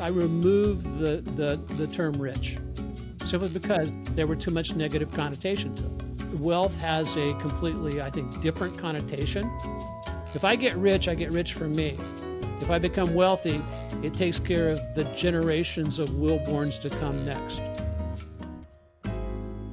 I removed the term rich, simply because there were too much negative connotation to it. Wealth has a completely, I think, different connotation. If I get rich for me. If I become wealthy, it takes care of the generations of Wilborns to come next.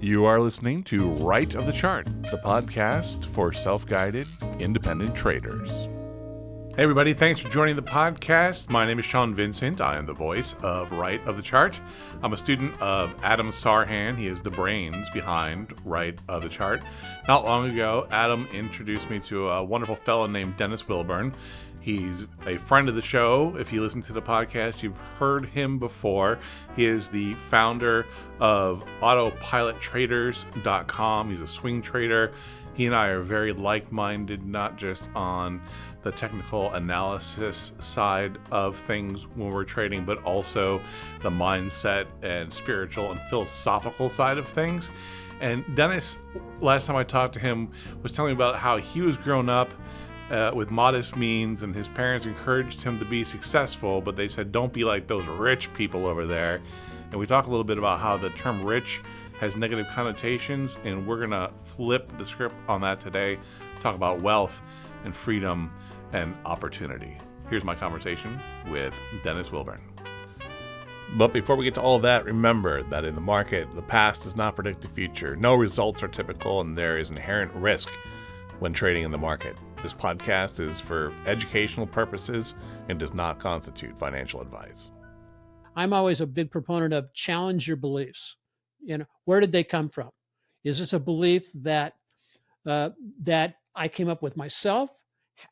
You are listening to Right of the Chart, the podcast for self-guided, independent traders. Hey everybody, thanks for joining the podcast. My name is Shawn Vincent. I am the voice of Right of the Chart. I'm a student of Adam Sarhan. He is the brains behind Right of the Chart. Not long ago, Adam introduced me to a wonderful fellow named Dennis Wilborn. He's a friend of the show. If you listen to the podcast, you've heard him before. He is the founder of autopilottraders.com. He's a swing trader. He and I are very like-minded, not just on the technical analysis side of things when we're trading, but also the mindset and spiritual and philosophical side of things. And Dennis, last time I talked to him, was telling me about how he was grown up with modest means, and his parents encouraged him to be successful, but they said, don't be like those rich people over there. And we talk a little bit about how the term rich has negative connotations, and we're going to flip the script on that today, talk about wealth and freedom and opportunity. Here's my conversation with Dennis Wilborn. But before we get to all of that, remember that in the market, the past does not predict the future. No results are typical, and there is inherent risk when trading in the market. This podcast is for educational purposes and does not constitute financial advice. I'm always a big proponent of challenge your beliefs. Where did they come from? Is this a belief that I came up with myself?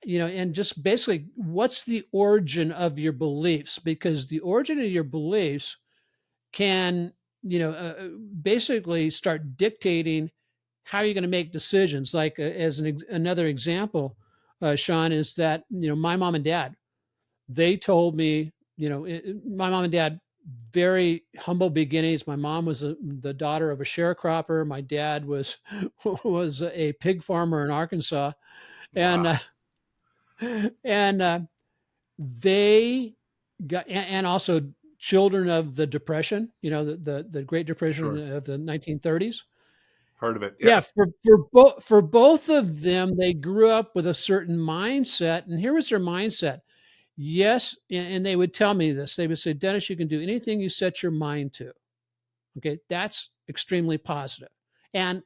And just basically, what's the origin of your beliefs? Because the origin of your beliefs can, basically start dictating how you're going to make decisions. Like as another example, Shawn, is that, my mom and dad, they told me, my mom and dad, very humble beginnings. My mom was the daughter of a sharecropper. My dad was a pig farmer in Arkansas. And, Wow. They got, and also children of the Depression, the Great Depression Sure. of the 1930s. Heard of it. Yeah, for both of them, they grew up with a certain mindset. And here was their mindset. Yes, and they would tell me this. They would say, Dennis, you can do anything you set your mind to. Okay, that's extremely positive. And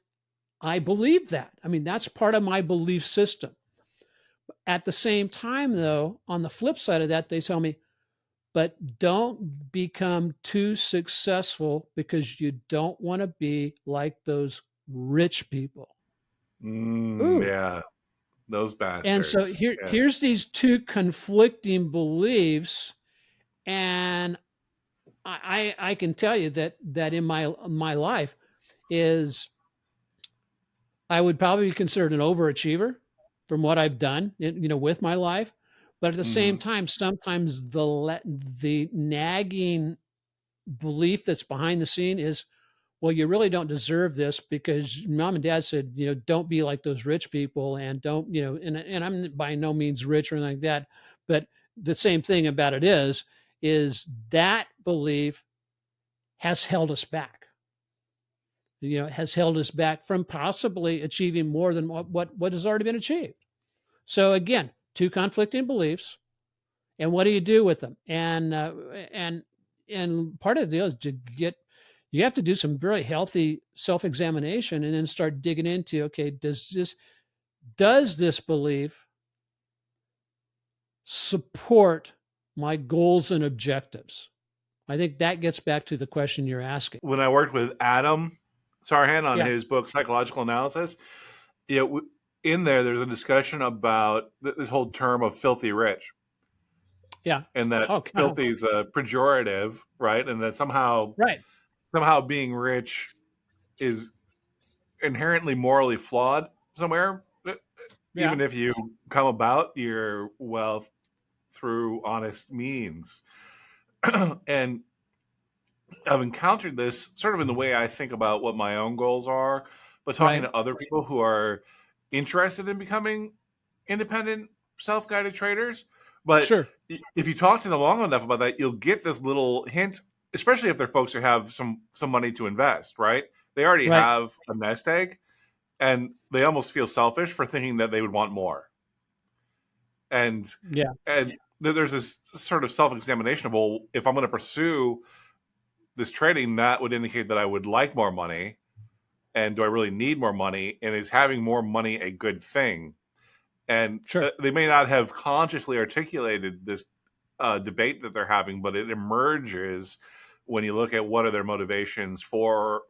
I believe that. I mean, that's part of my belief system. At the same time, though, on the flip side of that, they tell me, but don't become too successful because you don't want to be like those rich people. Yeah, those bastards. And so Yes. here's these two conflicting beliefs, and I can tell you that in my life is I would probably be considered an overachiever from what I've done, with my life. But at the same time, sometimes the nagging belief that's behind the scene is, well, you really don't deserve this because mom and dad said, don't be like those rich people, and don't, and I'm by no means rich or anything like that. But the same thing about it is that belief has held us back. Has held us back from possibly achieving more than what has already been achieved. So again, two conflicting beliefs, and what do you do with them? And part of the deal is you have to do some very healthy self-examination and then start digging into, okay, does this belief support my goals and objectives? I think that gets back to the question you're asking. When I worked with Adam Sarhan on Yeah. his book, Psychological Analysis, in there's a discussion about this whole term of filthy rich. Yeah. And that Okay. filthy is a pejorative, right? And that somehow being rich is inherently morally flawed somewhere, even if you come about your wealth through honest means. And I've encountered this sort of in the way I think about what my own goals are, but talking to other people who are interested in becoming independent, self-guided traders, But Sure. if you talk to them long enough about that, you'll get this little hint, especially if they're folks who have some money to invest, right? They already Right. have a nest egg, and they almost feel selfish for thinking that they would want more. And Yeah. there's this sort of self-examination of, well, if I'm going to pursue this trading, that would indicate that I would like more money, and do I really need more money? And is having more money a good thing? And Sure. they may not have consciously articulated this debate that they're having, but it emerges when you look at what are their motivations for,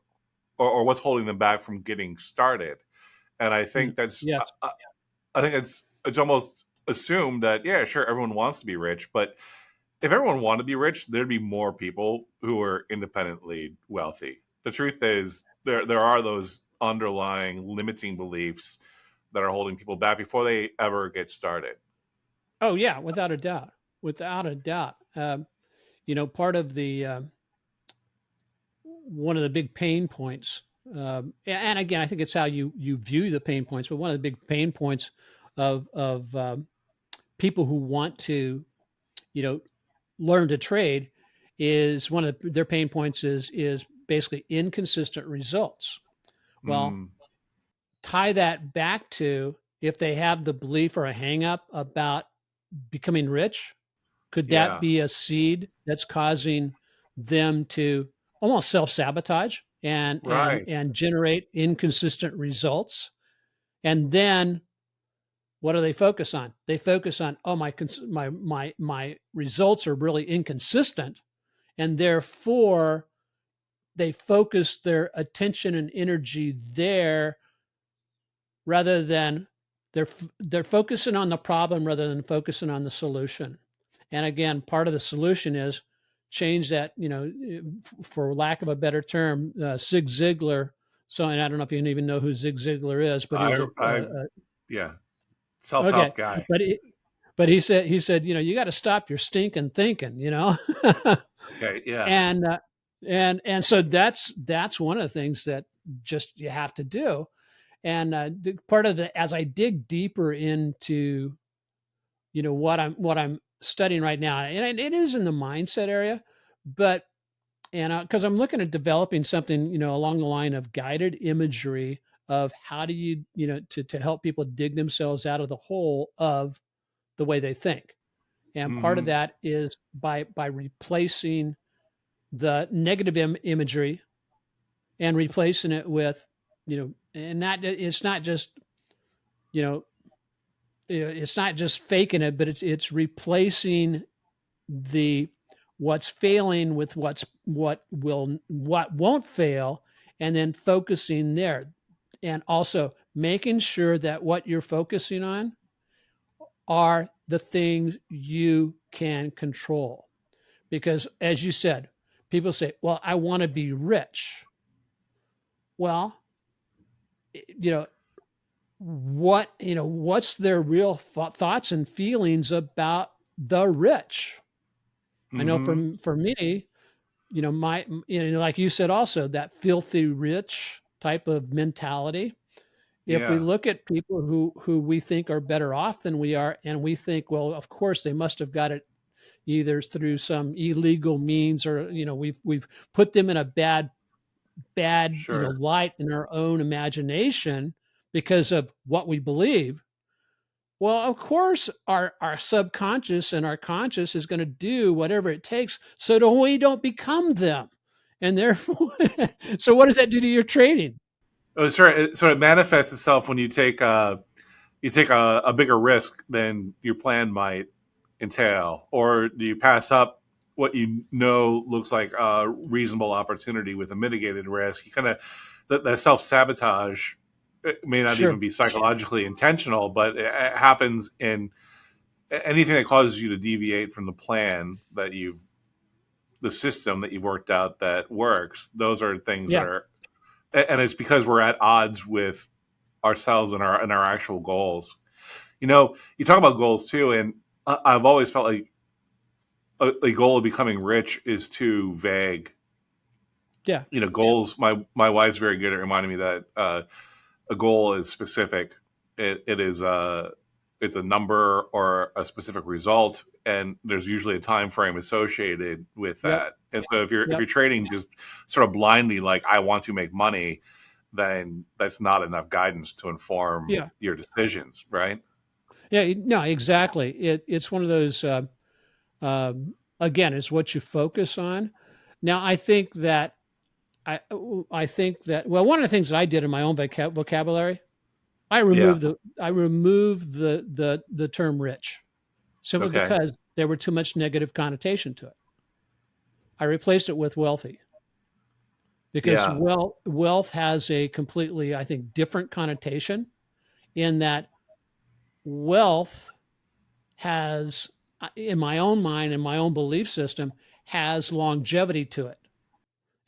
or what's holding them back from getting started. And I Mm. think that's, Yes. I think it's almost assumed that, yeah, sure, everyone wants to be rich, but if everyone wanted to be rich, there'd be more people who are independently wealthy. The truth is, there are those underlying limiting beliefs that are holding people back before they ever get started. Oh yeah, without a doubt. Without a doubt. Part of the one of the big pain points, and again, I think it's how you view the pain points. But one of the big pain points of people who want to, you know, learn to trade is one of their pain points is basically inconsistent results. Well, Mm, tie that back to if they have the belief or a hang up about becoming rich, could that yeah, be a seed that's causing them to almost self-sabotage right. and generate inconsistent results? And then what do they focus on? They focus on, oh, my results are really inconsistent, and therefore they focus their attention and energy there rather than they're focusing on the problem rather than focusing on the solution. And again, part of the solution is change that, for lack of a better term, Zig Ziglar. So, and I don't know if you even know who Zig Ziglar is, but he was I yeah, self okay. help guy. But he said, you got to stop your stinking thinking. Okay, yeah. and and so that's one of the things that just you have to do. And part of the as I dig deeper into what I'm studying right now, and it is in the mindset area, but and because I'm looking at developing something along the line of guided imagery of how do to help people dig themselves out of the hole of the way they think. And part of Hmm. that is by replacing the negative imagery and replacing it with and that it's not just you know it's not just faking it, but it's replacing the what's failing with what won't fail, and then focusing there, and also making sure that what you're focusing on are the things you can control. Because as you said, people say, well, I want to be rich. Well, you know what's their real thoughts and feelings about the rich? I know Hmm. for me, like you said, also that filthy rich type of mentality. If we Yeah, look at people who we think are better off than we are, and we think, well, of course they must have got it either through some illegal means, or we've put them in a bad sure. light in our own imagination because of what we believe. Well, of course, our subconscious and our conscious is going to do whatever it takes so that we don't become them. And therefore, so what does that do to your trading? Oh, sure. So it manifests itself when you take a bigger risk than your plan might entail, or do you pass up what you know looks like a reasonable opportunity with a mitigated risk? You kind of that self sabotage. It may not even Sure. be psychologically intentional, but it happens in anything that causes you to deviate from the plan that you've the system that you've worked out that works. Those are things that Yeah. are, and it's because we're at odds with ourselves and our actual goals. You talk about goals too, and I've always felt like a goal of becoming rich is too vague. Yeah. Goals. My wife's very good at reminding me that a goal is specific. It is. it's a number or a specific result, and there's usually a time frame associated with Yep. that. And so if Yep. you're trading just sort of blindly, like I want to make money, then that's not enough guidance to inform Yeah. your decisions, right? Yeah. No, exactly. It's one of those, again, it's what you focus on. Now, I, I think that, well, one of the things that I did in my own vocabulary, Yeah. I removed the term rich simply Okay. because there were too much negative connotation to it. I replaced it with wealthy because Yeah. wealth has a completely, I think, different connotation in that wealth has, in my own mind and my own belief system, has longevity to it.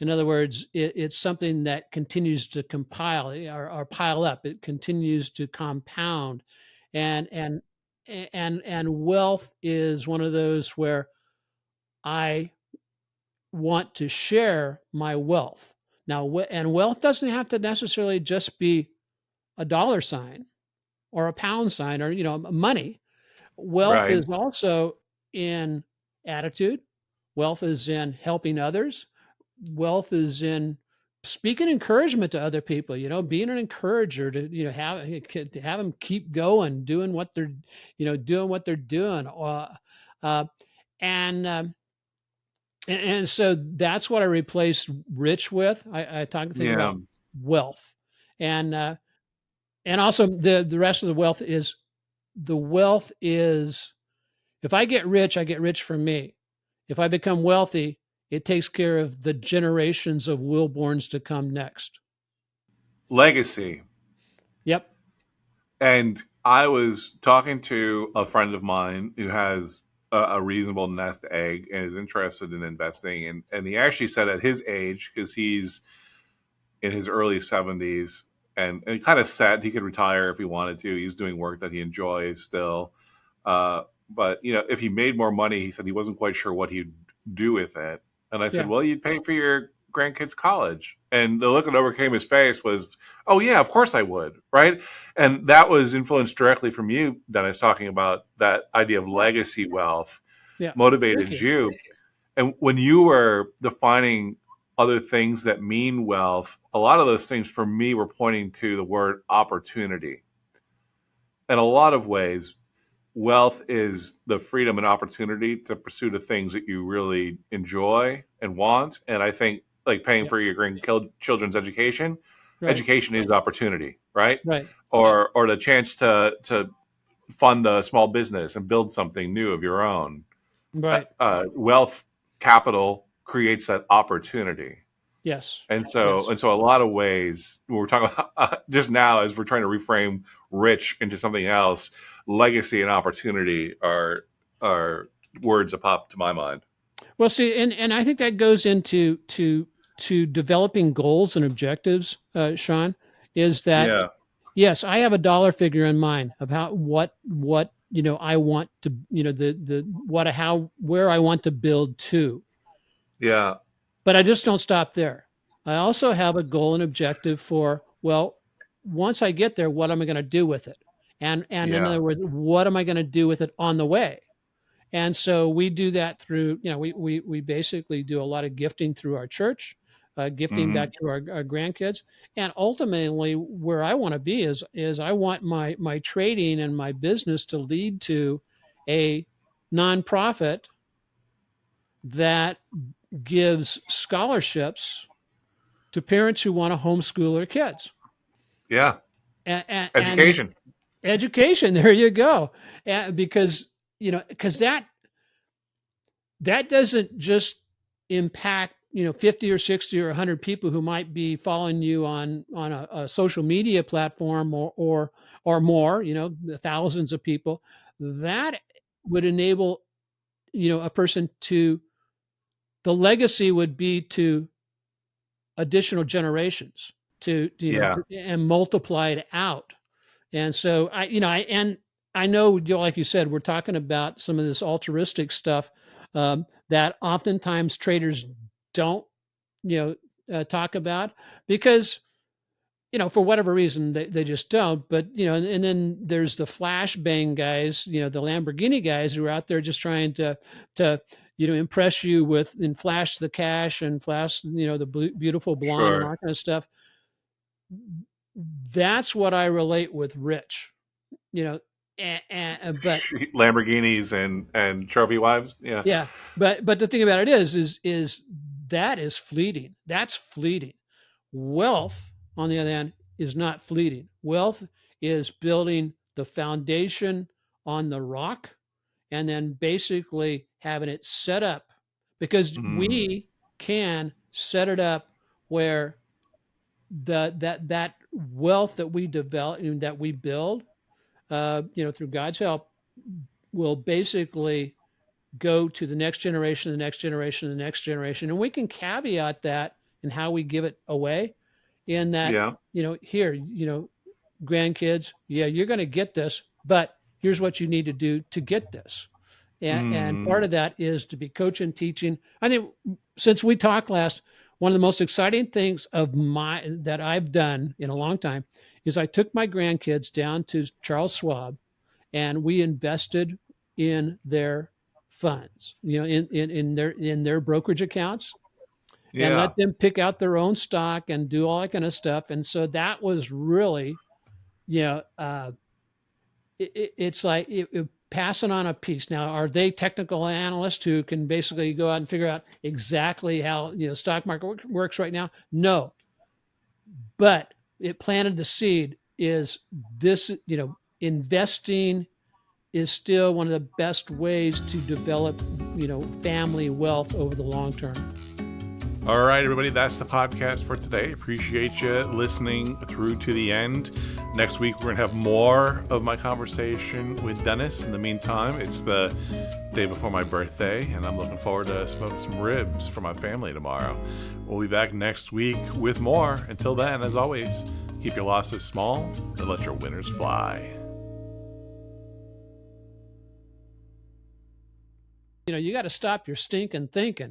In other words, it's something that continues to compile or pile up. It continues to compound, and wealth is one of those where I want to share my wealth. Now, and wealth doesn't have to necessarily just be a dollar sign or a pound sign or money. Wealth Right. is also in attitude. Wealth is in helping others. Wealth is in speaking encouragement to other people. Being an encourager to have them keep going, doing what they're doing what they're doing. Uh, and so that's what I replaced rich with. I talk think Yeah. about wealth, and also the rest of the wealth is if I get rich from me. If I become wealthy, it takes care of the generations of Wilborns to come next. Legacy. Yep. And I was talking to a friend of mine who has a reasonable nest egg and is interested in investing. And he actually said at his age, because he's in his early 70s and kind of set, he could retire if he wanted to. He's doing work that he enjoys still. But, if he made more money, he said he wasn't quite sure what he'd do with it. And I said, Yeah. well, you'd pay for your grandkids' college. And the look that overcame his face was, oh, yeah, of course I would. Right. And that was influenced directly from you, Dennis, talking about that idea of legacy wealth Yeah. Thank motivated you. you. And when you were defining other things that mean wealth, a lot of those things for me were pointing to the word opportunity. In a lot of ways, wealth is the freedom and opportunity to pursue the things that you really enjoy and want. And I think like paying Yep. for your grandchildren's education, Right. education is opportunity, right? Right. Or the chance to fund a small business and build something new of your own. Right. Wealth capital creates that opportunity. Yes. And so, Yes. a lot of ways we're talking about just now as we're trying to reframe rich into something else, legacy and opportunity are words that pop to my mind. Well, see, and I think that goes into to developing goals and objectives, Sean, is that Yeah, yes, I have a dollar figure in mind of what I want to the what how where I want to build to. yeah, But I just don't stop there. I also have a goal and objective for, well, once I get there, what am I going to do with it? And in yeah. other words, what am I going to do with it on the way? And so we do that through, we basically do a lot of gifting through our church, gifting Hmm. back to our grandkids. And ultimately where I want to be is I want my trading and my business to lead to a nonprofit that gives scholarships to parents who want to homeschool their kids. Yeah. And Education. education, there you go. Because because that doesn't just impact 50 or 60 or 100 people who might be following you on a social media platform or more, thousands of people. That would enable a person to the legacy would be to additional generations to Yeah, and multiply it out. And so I know, like you said, we're talking about some of this altruistic stuff that oftentimes traders don't, talk about because for whatever reason, they just don't. But, and then there's the flashbang guys, the Lamborghini guys who are out there just trying to, impress you with and flash the cash and flash, the beautiful blonde and all Sure. that kind of stuff. That's what I relate with Rich, you know, but Lamborghinis and trophy wives. Yeah. yeah, but the thing about it is that is fleeting. That's fleeting. Wealth, on the other hand, is not fleeting. Wealth is building the foundation on the rock and then basically having it set up because Mm, we can set it up where that wealth that we develop and that we build, through God's help, will basically go to the next generation, the next generation, the next generation. And we can caveat that in how we give it away in that, yeah. here, grandkids, yeah, you're going to get this, but here's what you need to do to get this. And part Mm, of that is to be coaching, teaching. I think since we talked last, one of the most exciting things that I've done in a long time is I took my grandkids down to Charles Schwab and we invested in their funds, in their brokerage accounts and yeah. let them pick out their own stock and do all that kind of stuff. And so that was really, you know, uh, it's like passing on a piece. Now, are they technical analysts who can basically go out and figure out exactly how stock market works right now? No, but it planted the seed. Is this investing is still one of the best ways to develop family wealth over the long term. All right, everybody, that's the podcast for today. Appreciate you listening through to the end. Next week, we're going to have more of my conversation with Dennis. In the meantime, it's the day before my birthday, and I'm looking forward to smoking some ribs for my family tomorrow. We'll be back next week with more. Until then, as always, keep your losses small and let your winners fly. You got to stop your stinking thinking.